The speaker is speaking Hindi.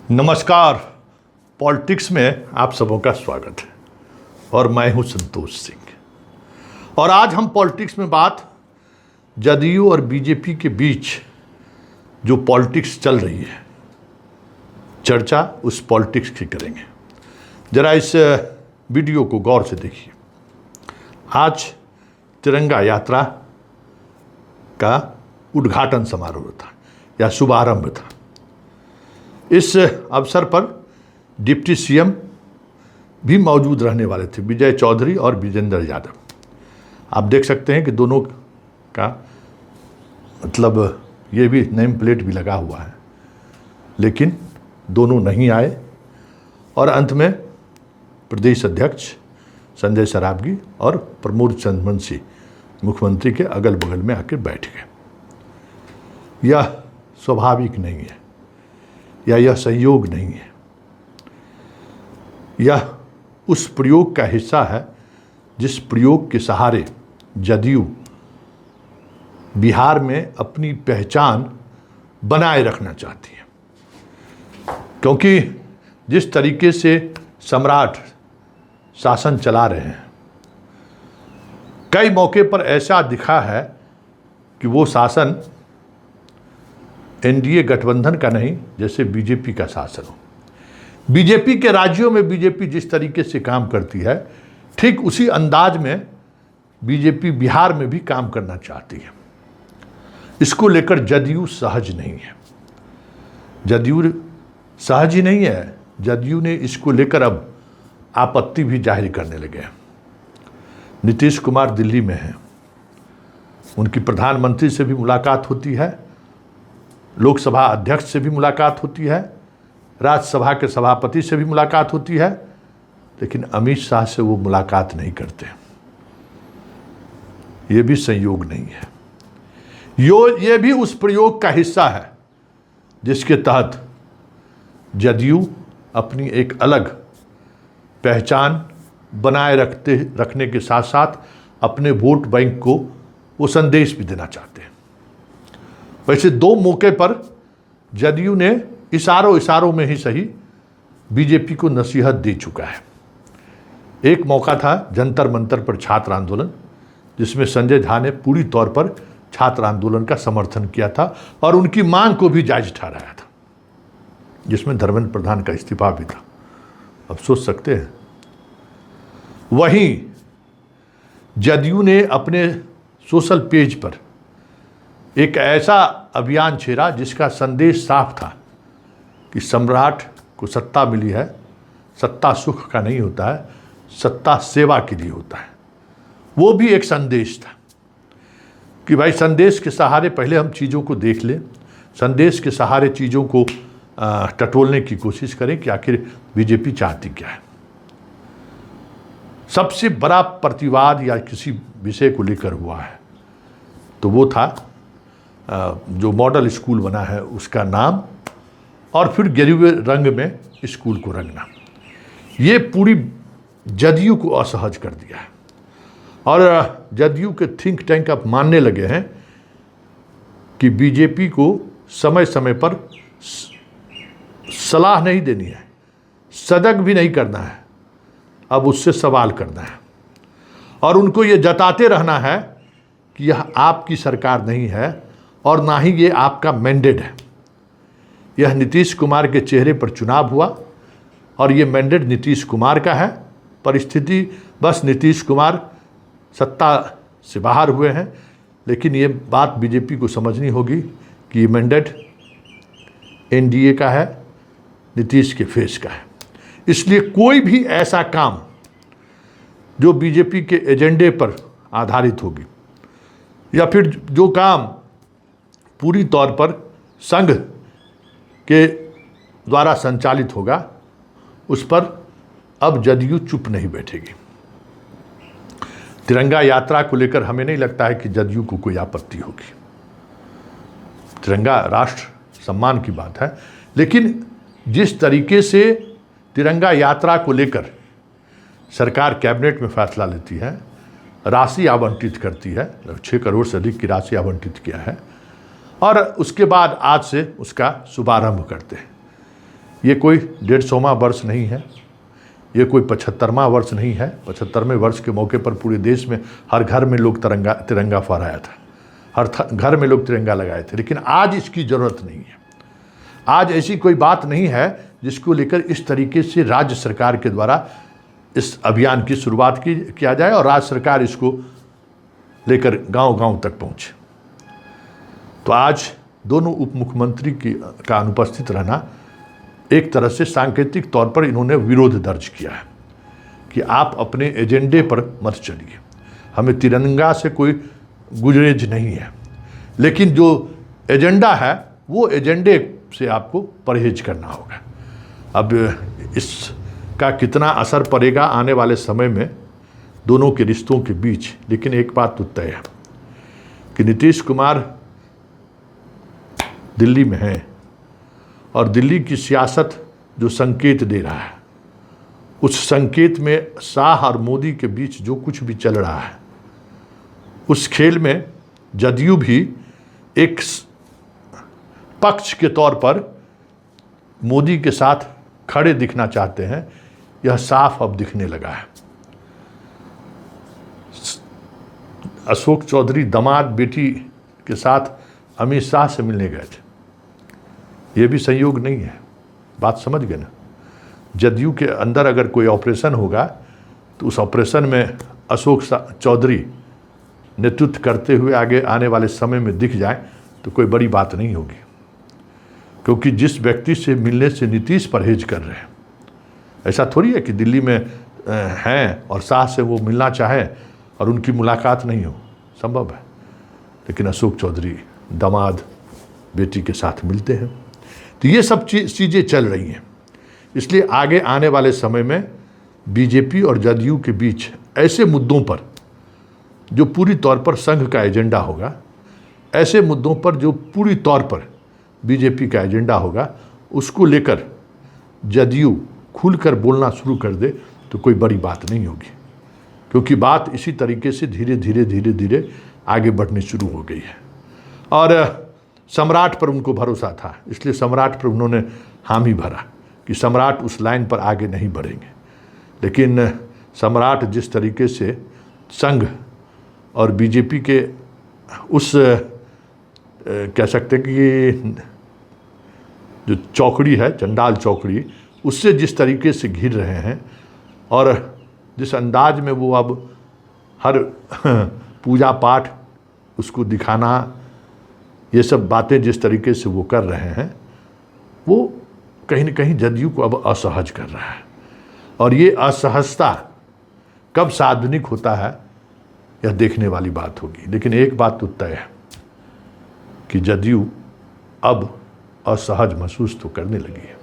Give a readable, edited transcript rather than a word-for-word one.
नमस्कार। पॉलिटिक्स में आप सबों का स्वागत है और मैं हूं संतोष सिंह। और आज हम पॉलिटिक्स में बात जदयू और बीजेपी के बीच जो पॉलिटिक्स चल रही है, चर्चा उस पॉलिटिक्स की करेंगे। जरा इस वीडियो को गौर से देखिए। आज तिरंगा यात्रा का उद्घाटन समारोह था या शुभारंभ था। इस अवसर पर डिप्टी सीएम भी मौजूद रहने वाले थे, विजय चौधरी और विजेंद्र यादव। आप देख सकते हैं कि दोनों का मतलब ये भी नेम प्लेट भी लगा हुआ है, लेकिन दोनों नहीं आए और अंत में प्रदेश अध्यक्ष संजय सरावगी और प्रमोद चंद्रवंशी मुख्यमंत्री के अगल बगल में आकर बैठ गए। यह स्वाभाविक नहीं है या यह संयोग नहीं है। यह उस प्रयोग का हिस्सा है जिस प्रयोग के सहारे जदयू बिहार में अपनी पहचान बनाए रखना चाहती है। क्योंकि जिस तरीके से सम्राट शासन चला रहे हैं, कई मौके पर ऐसा दिखा है कि वो शासन एनडीए गठबंधन का नहीं, जैसे बीजेपी का शासन हो। बीजेपी के राज्यों में बीजेपी जिस तरीके से काम करती है, ठीक उसी अंदाज में बीजेपी बिहार में भी काम करना चाहती है। इसको लेकर जदयू सहज नहीं है। जदयू सहज ही नहीं है, जदयू ने इसको लेकर अब आपत्ति भी जाहिर करने लगे हैं। नीतीश कुमार दिल्ली में हैं, उनकी प्रधानमंत्री से भी मुलाकात होती है, लोकसभा अध्यक्ष से भी मुलाकात होती है, राज्यसभा के सभापति से भी मुलाकात होती है, लेकिन अमित शाह से वो मुलाकात नहीं करते। ये भी संयोग नहीं है। ये भी उस प्रयोग का हिस्सा है जिसके तहत जदयू अपनी एक अलग पहचान बनाए रखने के साथ साथ अपने वोट बैंक को वो संदेश भी देना चाहते हैं। वैसे दो मौके पर जदयू ने इशारों में ही सही बीजेपी को नसीहत दे चुका है। एक मौका था जंतर मंतर पर छात्र आंदोलन, जिसमें संजय झा ने पूरी तौर पर छात्र आंदोलन का समर्थन किया था और उनकी मांग को भी जायज ठहराया था, जिसमें धर्मेंद्र प्रधान का इस्तीफा भी था। अब सोच सकते हैं। वहीं जदयू ने अपने सोशल पेज पर एक ऐसा अभियान छेड़ा जिसका संदेश साफ था कि सम्राट को सत्ता मिली है, सत्ता सुख का नहीं होता है, सत्ता सेवा के लिए होता है। वो भी एक संदेश था कि भाई संदेश के सहारे पहले हम चीज़ों को देख लें, संदेश के सहारे चीज़ों को टटोलने की कोशिश करें कि आखिर बीजेपी चाहती क्या है। सबसे बड़ा प्रतिवाद या किसी विषय को लेकर हुआ है तो वो था जो मॉडल स्कूल बना है उसका नाम और फिर गेरुए रंग में स्कूल को रंगना। ये पूरी जदयू को असहज कर दिया है और जदयू के थिंक टैंक अब मानने लगे हैं कि बीजेपी को समय समय पर सलाह नहीं देनी है, सजग भी नहीं करना है, अब उससे सवाल करना है और उनको ये जताते रहना है कि यह आपकी सरकार नहीं है और ना ही ये आपका मैंडेट है। यह नीतीश कुमार के चेहरे पर चुनाव हुआ और ये मैंडेट नीतीश कुमार का है। परिस्थिति बस नीतीश कुमार सत्ता से बाहर हुए हैं, लेकिन ये बात बीजेपी को समझनी होगी कि ये मैंडेट एनडीए का है, नीतीश के फेस का है। इसलिए कोई भी ऐसा काम जो बीजेपी के एजेंडे पर आधारित होगी या फिर जो काम पूरी तौर पर संघ के द्वारा संचालित होगा, उस पर अब जदयू चुप नहीं बैठेगी। तिरंगा यात्रा को लेकर हमें नहीं लगता है कि जदयू को कोई आपत्ति होगी। तिरंगा राष्ट्र सम्मान की बात है, लेकिन जिस तरीके से तिरंगा यात्रा को लेकर सरकार कैबिनेट में फैसला लेती है, राशि आवंटित करती है, 6 करोड़ से अधिक की राशि आवंटित किया है और उसके बाद आज से उसका शुभारंभ करते हैं। ये कोई 150वां वर्ष नहीं है, ये कोई 75वां वर्ष नहीं है। 75वें वर्ष के मौके पर पूरे देश में हर घर में लोग तिरंगा फहराया था, हर घर में लोग तिरंगा लगाए थे। लेकिन आज इसकी ज़रूरत नहीं है। आज ऐसी कोई बात नहीं है जिसको लेकर इस तरीके से राज्य सरकार के द्वारा इस अभियान की शुरुआत किया जाए और राज्य सरकार इसको लेकर गांव-गांव तक पहुंचे। तो आज दोनों उप मुख्यमंत्री का अनुपस्थित रहना एक तरह से सांकेतिक तौर पर इन्होंने विरोध दर्ज किया है कि आप अपने एजेंडे पर मत चलिए, हमें तिरंगा से कोई गुरेज नहीं है, लेकिन जो एजेंडा है वो एजेंडे से आपको परहेज करना होगा। अब इसका कितना असर पड़ेगा आने वाले समय में दोनों के रिश्तों के बीच, लेकिन एक बात तो तय है कि नीतीश कुमार दिल्ली में है और दिल्ली की सियासत जो संकेत दे रहा है, उस संकेत में शाह और मोदी के बीच जो कुछ भी चल रहा है, उस खेल में जदयू भी एक पक्ष के तौर पर मोदी के साथ खड़े दिखना चाहते हैं। यह साफ अब दिखने लगा है। अशोक चौधरी दामाद बेटी के साथ अमित शाह से मिलने गए थे, ये भी संयोग नहीं है। बात समझ गए ना? जदयू के अंदर अगर कोई ऑपरेशन होगा तो उस ऑपरेशन में अशोक चौधरी नेतृत्व करते हुए आगे आने वाले समय में दिख जाए तो कोई बड़ी बात नहीं होगी, क्योंकि जिस व्यक्ति से मिलने से नीतीश परहेज कर रहे हैं, ऐसा थोड़ी है कि दिल्ली में हैं और शाह से वो मिलना चाहें और उनकी मुलाकात नहीं हो, संभव है। लेकिन अशोक चौधरी दामाद बेटी के साथ मिलते हैं। तो ये सब चीज़ें चल रही हैं। इसलिए आगे आने वाले समय में बीजेपी और जदयू के बीच ऐसे मुद्दों पर जो पूरी तौर पर संघ का एजेंडा होगा, ऐसे मुद्दों पर जो पूरी तौर पर बीजेपी का एजेंडा होगा, उसको लेकर जदयू खुलकर बोलना शुरू कर दे तो कोई बड़ी बात नहीं होगी, क्योंकि बात इसी तरीके से धीरे धीरे आगे बढ़नी शुरू हो गई है। और सम्राट पर उनको भरोसा था, इसलिए सम्राट पर उन्होंने हामी भरा कि सम्राट उस लाइन पर आगे नहीं बढ़ेंगे। लेकिन सम्राट जिस तरीके से संघ और बीजेपी के उस कह सकते हैं कि जो चौकड़ी है, चंडाल चौकड़ी, उससे जिस तरीके से घिर रहे हैं और जिस अंदाज में वो अब हर पूजा पाठ उसको दिखाना, ये सब बातें जिस तरीके से वो कर रहे हैं, वो कहीं न कहीं जदयू को अब असहज कर रहा है। और ये असहजता कब सार्वजनिक होता है यह देखने वाली बात होगी। लेकिन एक बात तो तय है कि जदयू अब असहज महसूस तो करने लगी है।